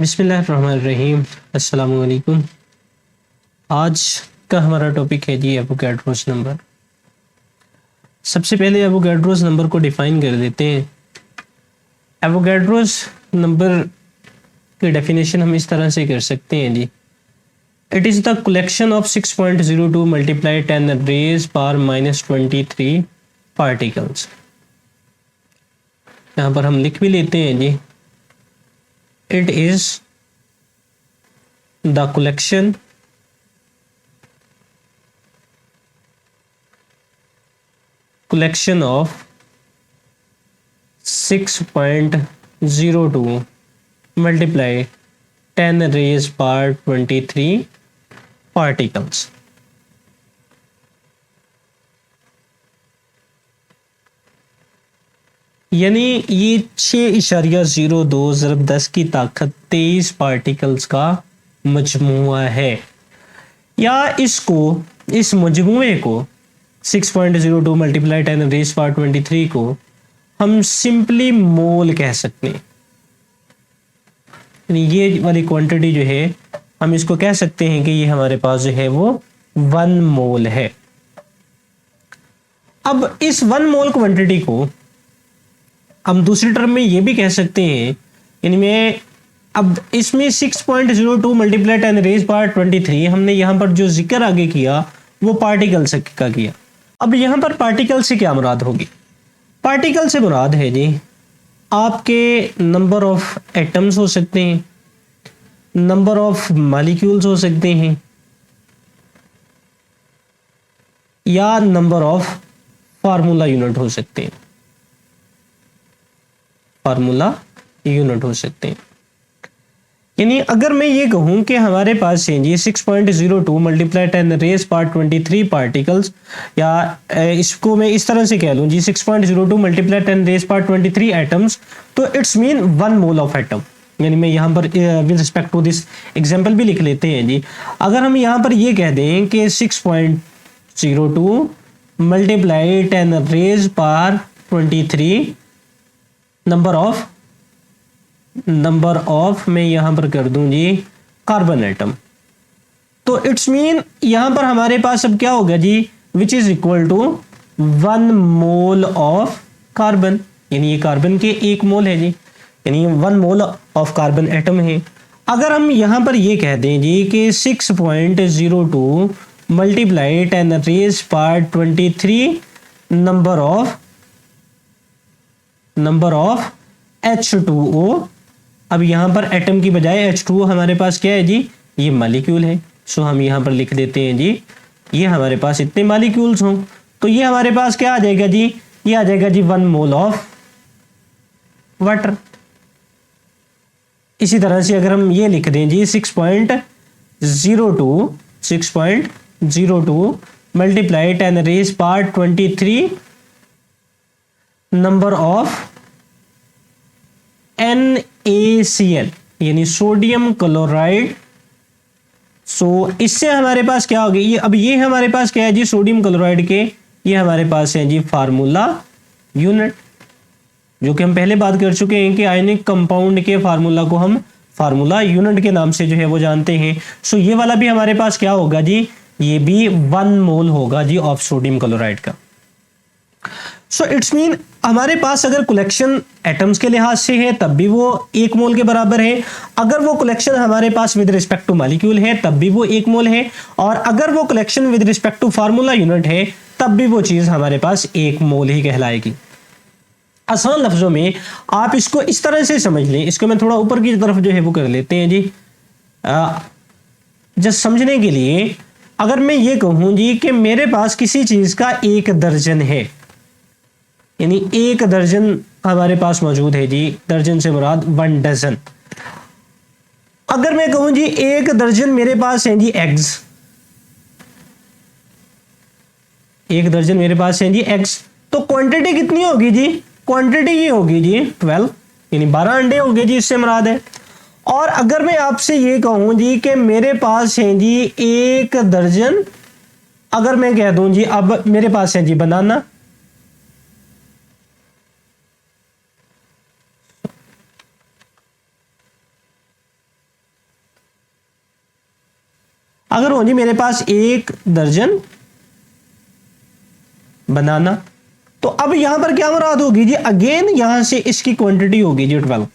बिस्मिल्लाहिर्रहमानिर्रहीम। अस्सलामु अलैकुम। आज का हमारा टॉपिक है जी एवोगैड्रोस नंबर। सबसे पहले एवोगैड्रोस नंबर को डिफाइन कर देते हैं। एवोगैड्रोस नंबर की डेफिनेशन हम इस तरह से कर सकते हैं जी, it is the collection of 6.02 multiply 10 raise power -23 particles. यहाँ पर हम लिख भी लेते हैं जी, it is the collection of 6.02 multiply 10 raised power 23 particles। यानी ये 6.02 ज़रब 10 की ताकत 23 पार्टिकल्स का मजमुआ है, या इसको इस मजमुए को 6.02 मल्टीप्लाई 10 रेज़ पावर 23 को हम सिंपली मोल कह सकते हैं। यानी ये वाली क्वांटिटी जो है हम इसको कह सकते हैं कि ये हमारे पास जो है वो 1 मोल है। अब इस 1 मोल क्वांटिटी को हम दूसरी टर्म में ये भी कह सकते हैं, इनमें अब इसमें 6.02 मल्टीप्लाई 10 रेज़ पावर 23 हमने यहाँ पर जो जिक्र आगे किया वो पार्टिकल से का किया। अब यहाँ पर पार्टिकल से क्या मुराद होगी? पार्टिकल से मुराद है जी आपके नंबर ऑफ एटम्स हो सकते हैं, नंबर ऑफ मॉलिक्यूल्स हो सकते हैं, या नंबर ऑफ फार्मूला यूनिट हो सकते हैं। फार्मूला यूनिट हो सकते हैं। यानी अगर मैं ये कहूं कि हमारे पास है जी 6.02 मल्टीप्लाई 10 रेज़ पावर 23 पार्टिकल्स, या इसको मैं इस तरह से कह लूं जी 6.02 मल्टीप्लाई 10 रेज़ पावर 23 एटम्स, तो it's mean 1 mole of atom. यानी मैं यहाँ पर with respect to this example भी लिख लेते हैं जी। अगर हम यहाँ पर ये कह दें कि 6.02 multiply 10 raise power 23 number of मैं यहां पर कर दूं जी कार्बन एटम, तो इट्स मीन यहां पर हमारे पास अब क्या होगा जी, which is equal to 1 mole of carbon. यानी ये कार्बन के 1 मोल है जी, यानी 1 मोल ऑफ कार्बन एटम है। अगर हम यहां पर ये कह दें जी कि 6.02 multiply 10 raise power 23 number of H2O। अब यहां पर एटम की बजाय H2O हमारे पास क्या है जी, ये मॉलिक्यूल है। सो हम यहां पर लिख देते हैं जी, ये हमारे पास इतने मॉलिक्यूल्स हों तो ये हमारे पास क्या आ जाएगा जी, ये आ जाएगा जी 1 मोल ऑफ वाटर। इसी तरह से अगर हम ये लिख दें जी 6.02 multiply 10 raise power 23 number of NaCl यानी सोडियम क्लोराइड। सो इससे हमारे पास क्या हो गया, ये अब ये हमारे पास क्या है जी, सोडियम क्लोराइड के ये हमारे पास है जी फार्मूला यूनिट, जो कि हम पहले बात कर चुके हैं कि आयनिक कंपाउंड के फार्मूला को हम फार्मूला यूनिट के नाम से जो है वो जानते हैं। सो ये वाला भी हमारे पास क्या होगा जी, ये भी 1 मोल होगा जी ऑफ सोडियम क्लोराइड का। सो इट्स मीन हमारे पास अगर कलेक्शन एटम्स के लिहाज से है तब भी वो 1 मोल के बराबर है, अगर वो कलेक्शन हमारे पास विद रिस्पेक्ट टू मॉलिक्यूल है तब भी वो 1 मोल है, और अगर वो collection with respect to formula unit है तब भी वो चीज हमारे पास 1 मोल ही कहलाएगी। आसान लफ्जों में आप इसको इस तरह से समझ लें, इसको मैं थोड़ा ऊपर की तरफ जो है वो कर लेते हैं जी जस्ट समझने के लिए। अगर मैं ये कहूं जी कि मेरे पास किसी चीज का 1 दर्जन है, यानी 1 दर्जन हमारे पास मौजूद है जी, दर्जन से मुराद 1 डजन। अगर मैं कहूं जी 1 दर्जन मेरे पास है जी एग्स, 1 दर्जन मेरे पास है जी एग्स, तो क्वांटिटी कितनी होगी जी, क्वांटिटी ये होगी जी 12, यानी 12 अंडे होंगे जी, इससे मुराद है। और अगर मैं आपसे ये कहूं जी कि मेरे पास है जी 1 दर्जन, अगर मैं कह दूं जी अब मेरे पास है जी बनाना, अगर हो जी मेरे पास 1 दर्जन बनाना, तो अब यहां पर क्या मुराद होगी जी, अगेन यहां से इसकी क्वांटिटी होगी जी 12।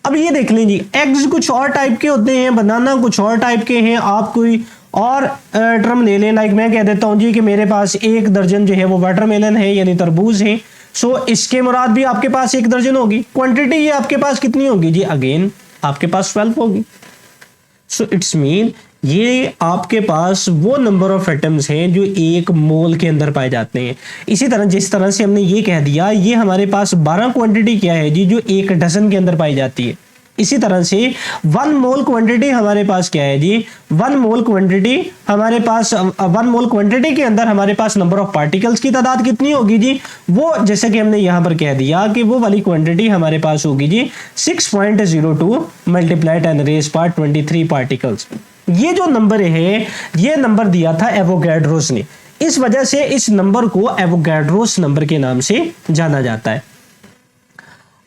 अब ये देख लें जी, एग्स कुछ और टाइप के होते हैं, बनाना कुछ और टाइप के हैं। आप कोई और टर्म ले लें, लाइक मैं कह देता हूं जी कि मेरे पास 1 दर्जन जो है वो वाटरमेलन है यानी तरबूज है। सो इसके मुराद भी आपके पास 1 दर्जन होगी। क्वांटिटी ये आपके पास कितनी होगी जी, अगेन आपके पास 12 होगी। सो इट्स मीन ये आपके पास वो नंबर ऑफ एटम्स हैं जो 1 मोल के अंदर पाए जाते हैं। इसी तरह जिस तरह से हमने ये कह दिया, ये हमारे पास 12 क्वांटिटी क्या है जी, जो 1 डजन के अंदर पाई जाती है। इसी तरह से 1 मोल क्वांटिटी हमारे पास क्या है जी, 1 मोल क्वांटिटी हमारे पास 1 मोल क्वांटिटी के अंदर हमारे पास नंबर ऑफ पार्टिकल्स की तादाद कितनी होगी जी, वो जैसे कि हमने यहां पर कह दिया कि वो वाली क्वांटिटी हमारे पास होगी जी 6.02 मल्टीप्लाई 10⁻23 पार्टिकल्स। ये जो नंबर है, ये नंबर दिया था एवोगैड्रोस ने, इस वजह से इस नंबर को एवोगैड्रोस नंबर के नाम से जाना जाता है।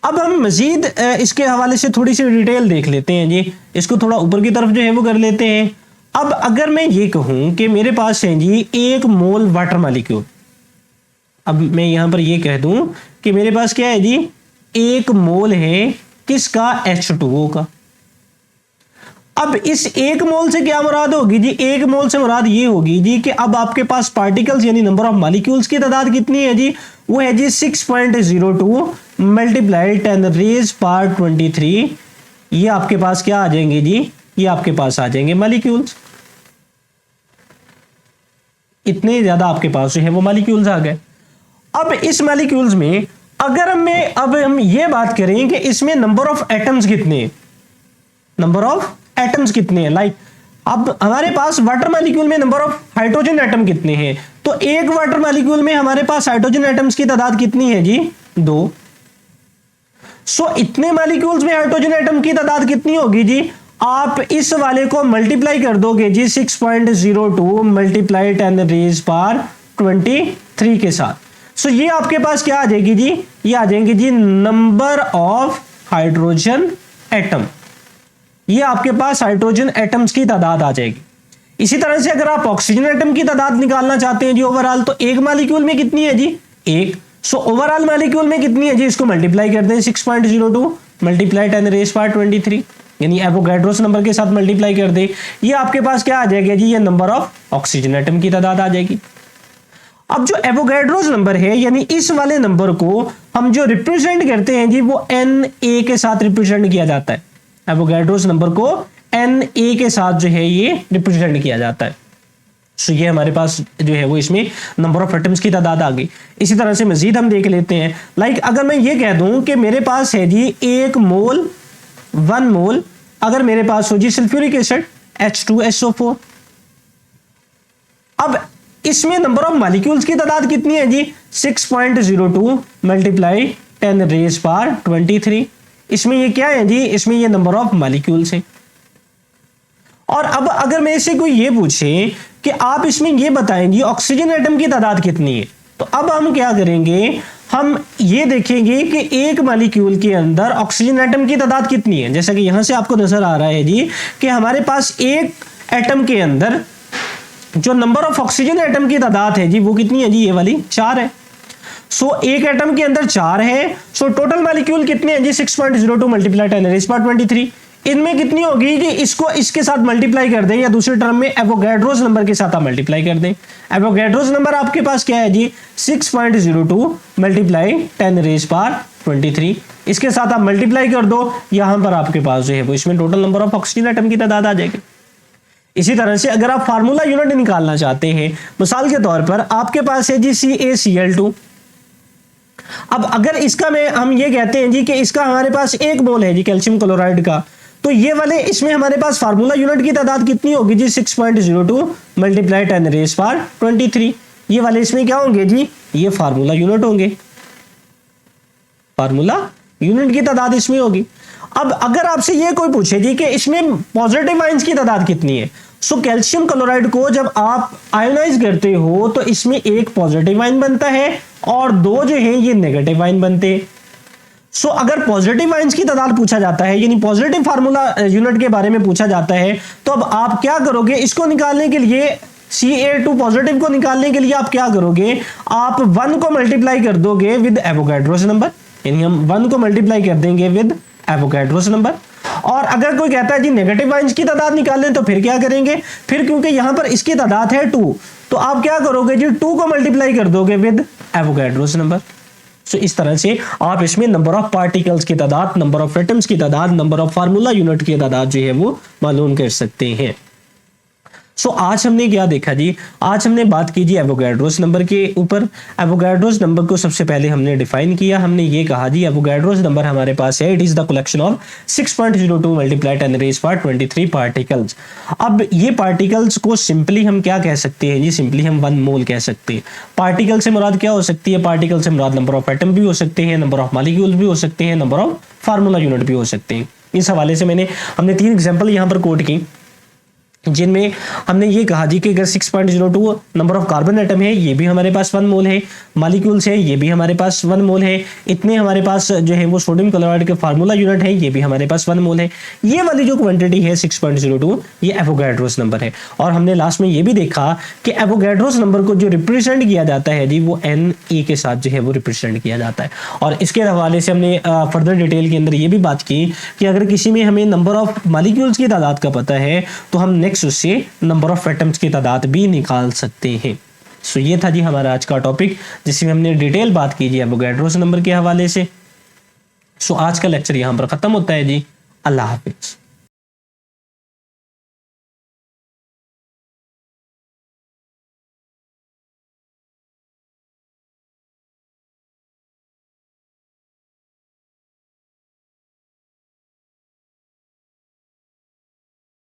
अब हम मजीद इसके हवाले से थोड़ी सी डिटेल देख लेते हैं जी, इसको थोड़ा ऊपर की तरफ जो है वो कर लेते हैं। अब अगर मैं ये कहूं कि मेरे पास है जी 1 मोल वाटर मॉलिक्यूल, अब मैं यहां पर ये कह दूं कि मेरे पास क्या है जी, 1 मोल है किसका, H2O का। अब इस 1 मोल से क्या मुराद होगी जी, 1 मोल से मुराद ये होगी जी कि अब आपके पास पार्टिकल्स यानी नंबर ऑफ मॉलिक्यूल्स की तादाद कितनी है जी, वो है जी 6.02 मल्टीप्लाई 10⁻23। ये आपके पास क्या आ जाएंगे जी, ये आपके पास आ जाएंगे मॉलिक्यूल्स। इतने ज्यादा आपके पास जो है वो मॉलिक्यूल्स आ गए। अब इस मॉलिक्यूल्स में अगर हम ये बात करें कि इसमें नंबर ऑफ एटम्स कितने हैं, नंबर ऑफ एटम्स कितने हैं, लाइक अब हमारे पास वाटर मॉलिक्यूल में नंबर ऑफ हाइड्रोजन एटम कितने हैं, तो एक वाटर मॉलिक्यूल में हमारे पास हाइड्रोजन एटम्स की तादाद कितनी है जी, 2। सो इतने मॉलिक्यूल्स में हाइड्रोजन एटम की तादाद कितनी होगी जी, आप इस वाले को मल्टीप्लाई कर दोगे जी 6.02 मल्टीप्लाई 10⁻23 के साथ। सो ये आपके पास क्या आ जाएगी जी, ये आ जाएंगे जी नंबर ऑफ हाइड्रोजन एटम। ये आपके पास हाइड्रोजन एटम्स की तादाद आ जाएगी। इसी तरह से अगर आप ऑक्सीजन एटम की तादाद निकालना चाहते हैं जी ओवरऑल, तो एक मॉलिक्यूल में कितनी है जी, 1। सो ओवरऑल मॉलिक्यूल में कितनी है जी, इसको मल्टीप्लाई करते हैं 6.02 मल्टीप्लाई 10⁻23 यानी एवोगैड्रोस नंबर के साथ मल्टीप्लाई कर दे, ये आपके पास क्या आ जाएगा जी, ये नंबर ऑफ ऑक्सीजन एटम की तादाद आ जाएगी। अब जो एवोगैड्रोस नंबर है यानी इस वाले नंबर को हम जो रिप्रेजेंट करते हैं जी, वो Na के साथ रिप्रेजेंट किया जाता है। एवोगैड्रोस नंबर को Na के साथ जो है ये रिप्रेजेंट किया जाता है। सो ये हमारे पास जो है वो इसमें नंबर ऑफ एटम्स की तादाद आ गई। इसी तरह से मजीद हम देख लेते हैं, लाइक अगर मैं ये कह दूं कि मेरे पास है जी 1 मोल 1 मोल, अगर मेरे पास हो जी सल्फ्यूरिक एसिड H2SO4, अब इसमें नंबर ऑफ मॉलिक्यूल्स की तादाद कितनी है जी, 6.02 मल्टीप्लाई 10⁻23। इसमें ये क्या है जी, इसमें ये नंबर ऑफ मॉलिक्यूल्स है। और अब अगर मैं इससे कोई ये पूछे कि आप इसमें ये बताएं जी ऑक्सीजन एटम की तादाद कितनी है, तो अब हम क्या करेंगे, हम ये देखेंगे कि एक मॉलिक्यूल के अंदर ऑक्सीजन एटम की तादाद कितनी है। जैसा कि यहां से आपको नजर आ रहा है जी कि हमारे पास एक एटम के अंदर जो नंबर ऑफ ऑक्सीजन एटम की तादाद है जी, वो कितनी है जी, ये वाली 4 है। सो एक एटम के अंदर 4 है। सो टोटल मॉलिक्यूल कितने हैं जी, 6.02 मल्टीप्लाई 10⁻23। इनमें कितनी होगी जी, इसको इसके साथ मल्टीप्लाई कर दें, या दूसरे टर्म में एवोगैड्रोस नंबर के साथ आप मल्टीप्लाई कर दें। एवोगैड्रोस नंबर आपके पास क्या है जी, 6.02 मल्टीप्लाई 10⁻23। इसके साथ आप मल्टीप्लाई कर दो, यहां पर आपके पास जो है वो इसमें total number of oxygen atom की तादाद आ जाएगी। इसी तरह से अगर आप फार्मूला यूनिट निकालना चाहते हैं, मिसाल के तौर पर आपके पास है जी CaCl2। अब अगर इसका हम ये कहते हैं जी कि इसका हमारे पास 1 मोल है जी कैल्शियम क्लोराइड का, तो ये वाले इसमें हमारे पास फार्मूला यूनिट की तादाद कितनी होगी जी, 6.02 मल्टीप्लाई 10⁻23। ये वाले इसमें क्या होंगे जी, ये फार्मूला यूनिट होंगे, फार्मूला यूनिट की तादाद इसमें होगी। अब अगर आपसे ये कोई पूछे जी कि इसमें पॉजिटिव आयंस की तादाद कितनी है, सो कैल्शियम क्लोराइड को जब आप आयोनाइज करते हो तो इसमें एक पॉजिटिव आयन बनता है और 2 जो है ये नेगेटिव आयन बनते हैं। सो अगर पॉजिटिव आयंस की तादाद पूछा जाता है, यानी पॉजिटिव फार्मूला यूनिट के बारे में पूछा जाता है, तो अब आप क्या करोगे, इसको निकालने के लिए Ca2 पॉजिटिव को निकालने के लिए आप क्या करोगे, आप 1 को मल्टीप्लाई कर दोगे विद एवोगाड्रोस नंबर, यानी हम 1 को मल्टीप्लाई कर देंगे विद एवोगाड्रोस नंबर। और अगर कोई कहता है जी नेगेटिव आयंस की तादाद निकालें, तो फिर क्या करेंगे, फिर क्योंकि यहां पर इसकी तादाद है 2, तो आप क्या करोगे जी 2 को मल्टीप्लाई कर दोगे विद एवोगाड्रोस नंबर। सो इस तरह से आप इसमें नंबर ऑफ पार्टिकल्स की तादाद, नंबर ऑफ एटम्स की तादाद, नंबर ऑफ फार्मूला यूनिट की तादाद जो है वो मालूम कर सकते हैं। सो आज हमने क्या देखा जी, आज हमने बात की जी एवोगाड्रोस नंबर के ऊपर। एवोगाड्रोस नंबर को सबसे पहले हमने डिफाइन किया, हमने ये कहा जी एवोगाड्रोस नंबर हमारे पास है, it is the collection of 6.02 multiply 10⁻23 particles. अब ये पार्टिकल्स को सिंपली हम क्या कह सकते हैं जी, सिंपली हम 1 मोल कह सकते हैं। पार्टिकल से मुराद क्या हो सकती है, पार्टिकल से मुराद नंबर ऑफ एटम भी हो सकते हैं, नंबर ऑफ मॉलिक्यूल्स भी हो सकते हैं, नंबर ऑफ फार्मूला यूनिट भी हो सकते हैं। इस हवाले से हमने 3 एग्जाम्पल यहाँ पर कोट की, जिनमें हमने ये कहा जी कि अगर 6.02 नंबर ऑफ कार्बन एटम है, ये भी हमारे पास 1 मोल है, मॉलिक्यूल्स है, ये भी हमारे पास 1 मोल है, इतने हमारे पास जो है वो सोडियम क्लोराइड के फार्मूला यूनिट है, ये भी हमारे पास 1 मोल है। ये वाली जो क्वांटिटी है 6.02, ये एवोगाड्रोस नंबर है। और हमने लास्ट में ये भी देखा कि एवोगाड्रोस नंबर को जो रिप्रेजेंट किया जाता है जी, वो Na के साथ जो है वो रिप्रेजेंट किया जाता है। और इसके हवाले से हमने फर्दर डिटेल के अंदर ये भी बात की कि अगर किसी में हमें नंबर ऑफ मॉलिक्यूल्स की तादाद का पता है, तो हम नेक्स्ट उससे नंबर ऑफ एटम्स की तादाद भी निकाल सकते हैं। सो ये था जी हमारा आज का टॉपिक, जिसमें हमने डिटेल बात की जी एवोगाड्रोस नंबर के हवाले से। सो आज का लेक्चर यहां पर खत्म होता है जी। अल्लाह हाफिज।